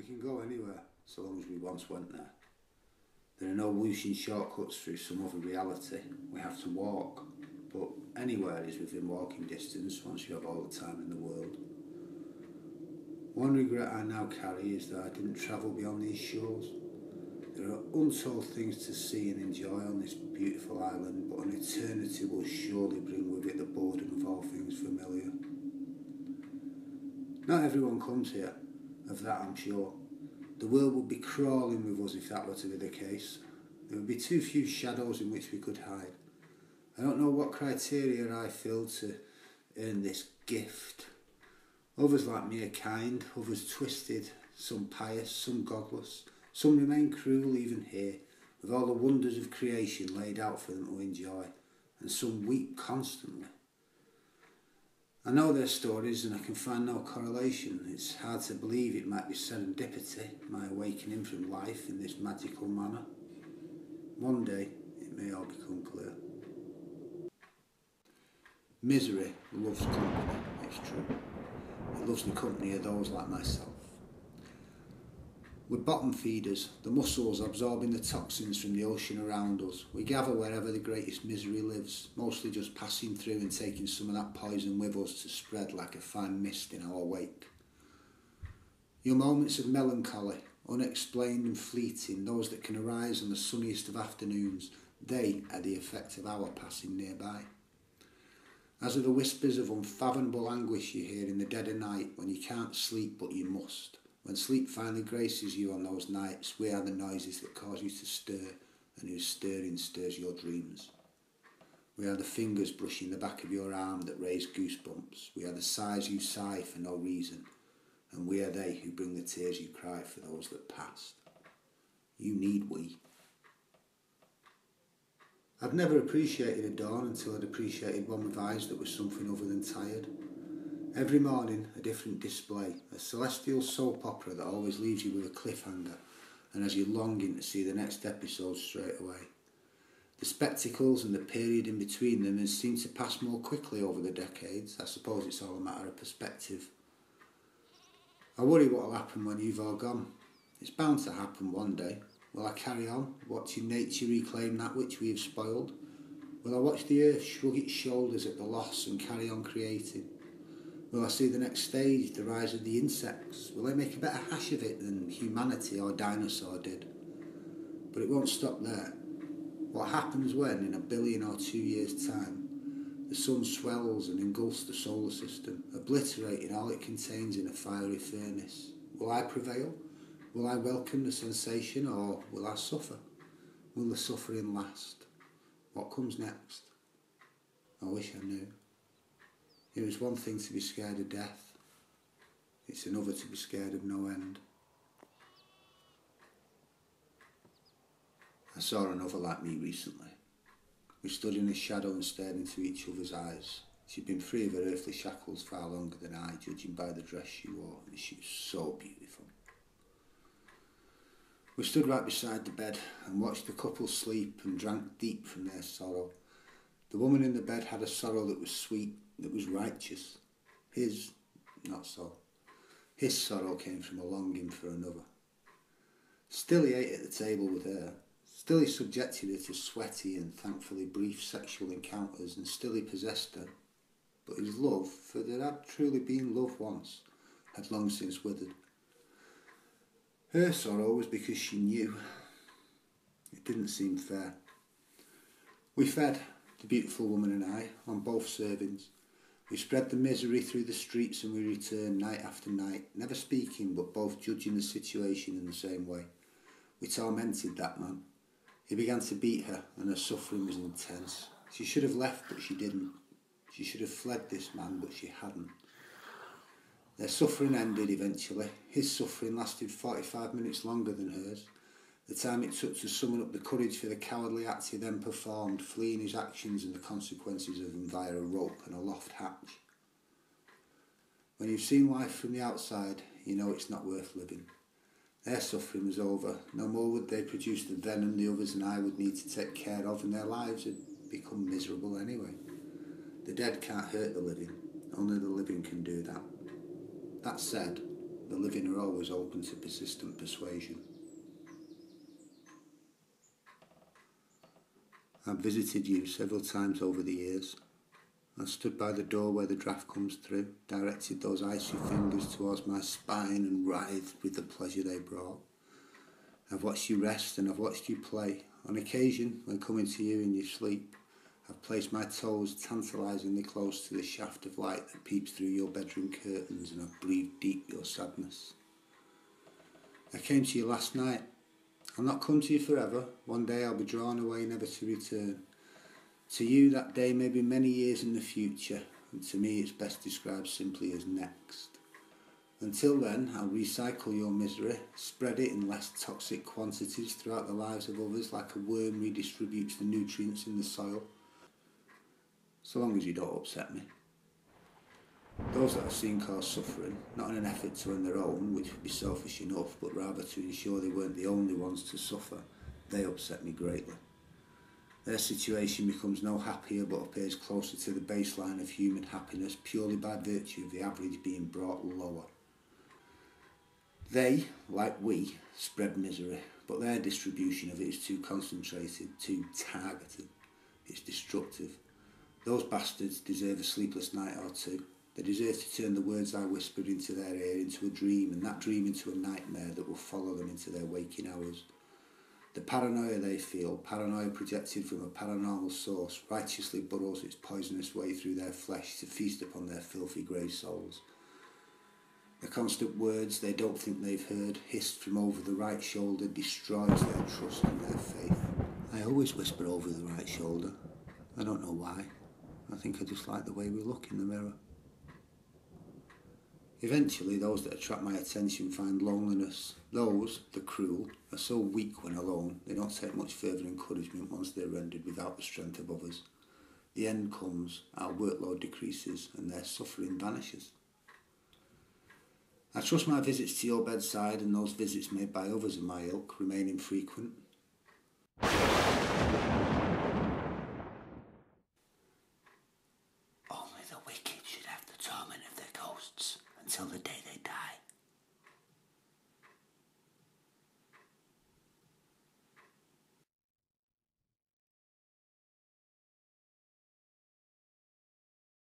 We can go anywhere, so long as we once went there. There are no whooshing shortcuts through some other reality. We have to walk, but anywhere is within walking distance once you have all the time in the world. One regret I now carry is that I didn't travel beyond these shores. There are untold things to see and enjoy on this beautiful island, but an eternity will surely bring with it the boredom of all things familiar. Not everyone comes here, of that I'm sure. The world would be crawling with us if that were to be the case. There would be too few shadows in which we could hide. I don't know what criteria I filled to earn this gift. Others like me are kind, others twisted, some pious, some godless. Some remain cruel even here, with all the wonders of creation laid out for them to enjoy, and some weep constantly. I know their stories and I can find no correlation. It's hard to believe it might be serendipity, my awakening from life in this magical manner. One day it may all become clear. Misery loves company, it's true. It loves the company of those like myself. We're bottom feeders, the mussels absorbing the toxins from the ocean around us. We gather wherever the greatest misery lives, mostly just passing through and taking some of that poison with us to spread like a fine mist in our wake. Your moments of melancholy, unexplained and fleeting, those that can arise on the sunniest of afternoons, they are the effect of our passing nearby. As are the whispers of unfathomable anguish you hear in the dead of night when you can't sleep but you must. When sleep finally graces you on those nights, we are the noises that cause you to stir and whose stirring stirs your dreams. We are the fingers brushing the back of your arm that raise goosebumps. We are the sighs you sigh for no reason. And we are they who bring the tears you cry for those that passed. You need we. I'd never appreciated a dawn until I'd appreciated one with eyes that were something other than tired. Every morning a different display, a celestial soap opera that always leaves you with a cliffhanger and has you longing to see the next episode straight away. The spectacles and the period in between them has seemed to pass more quickly over the decades. I suppose it's all a matter of perspective. I worry what will happen when you've all gone. It's bound to happen one day. Will I carry on, watching nature reclaim that which we have spoiled? Will I watch the earth shrug its shoulders at the loss and carry on creating? Will I see the next stage, the rise of the insects? Will they make a better hash of it than humanity or dinosaur did? But it won't stop there. What happens when, in 1 billion or 2 years' time, the sun swells and engulfs the solar system, obliterating all it contains in a fiery furnace? Will I prevail? Will I welcome the sensation, or will I suffer? Will the suffering last? What comes next? I wish I knew. It was one thing to be scared of death. It's another to be scared of no end. I saw another like me recently. We stood in the shadow and stared into each other's eyes. She'd been free of her earthly shackles far longer than I, judging by the dress she wore, and she was so beautiful. We stood right beside the bed and watched the couple sleep and drank deep from their sorrow. The woman in the bed had a sorrow that was sweet, that was righteous. His, not so. His sorrow came from a longing for another. Still he ate at the table with her. Still he subjected her to sweaty and thankfully brief sexual encounters, and still he possessed her. But his love, for there had truly been love once, had long since withered. Her sorrow was because she knew. It didn't seem fair. We fed, the beautiful woman and I, on both servings. We spread the misery through the streets and we returned night after night, never speaking but both judging the situation in the same way. We tormented that man. He began to beat her and her suffering was intense. She should have left but she didn't. She should have fled this man but she hadn't. Their suffering ended eventually. His suffering lasted 45 minutes longer than hers. The time it took to summon up the courage for the cowardly act he then performed, fleeing his actions and the consequences of them via a rope and a loft hatch. When you've seen life from the outside, you know it's not worth living. Their suffering was over. No more would they produce the venom the others and I would need to take care of, and their lives had become miserable anyway. The dead can't hurt the living. Only the living can do that. That said, The living are always open to persistent persuasion. I've visited you several times over the years. I stood by the door where the draft comes through, directed those icy fingers towards my spine and writhed with the pleasure they brought. I've watched you rest and I've watched you play. On occasion, when coming to you in your sleep, I've placed my toes tantalisingly close to the shaft of light that peeps through your bedroom curtains, and I've breathed deep your sadness. I came to you last night. I'll not come to you forever. One day I'll be drawn away, never to return. To you that day may be many years in the future, and to me it's best described simply as next. Until then, I'll recycle your misery, spread it in less toxic quantities throughout the lives of others like a worm redistributes the nutrients in the soil. So long as you don't upset me. Those that I've seen cause suffering, not in an effort to earn their own, which would be selfish enough, but rather to ensure they weren't the only ones to suffer, they upset me greatly. Their situation becomes no happier but appears closer to the baseline of human happiness purely by virtue of the average being brought lower. They, like we, spread misery, but their distribution of it is too concentrated, too targeted. It's destructive. Those bastards deserve a sleepless night or two. They deserve to turn the words I whispered into their ear into a dream, and that dream into a nightmare that will follow them into their waking hours. The paranoia they feel, paranoia projected from a paranormal source, righteously burrows its poisonous way through their flesh to feast upon their filthy grey souls. The constant words they don't think they've heard, hissed from over the right shoulder, destroys their trust and their faith. I always whisper over the right shoulder. I don't know why. I think I just like the way we look in the mirror. Eventually, those that attract my attention find loneliness. Those, the cruel, are so weak when alone, they don't take much further encouragement once they're rendered without the strength of others. The end comes, our workload decreases, and their suffering vanishes. I trust my visits to your bedside and those visits made by others of my ilk remain infrequent. Only the wicked should have the torment of their ghosts until the day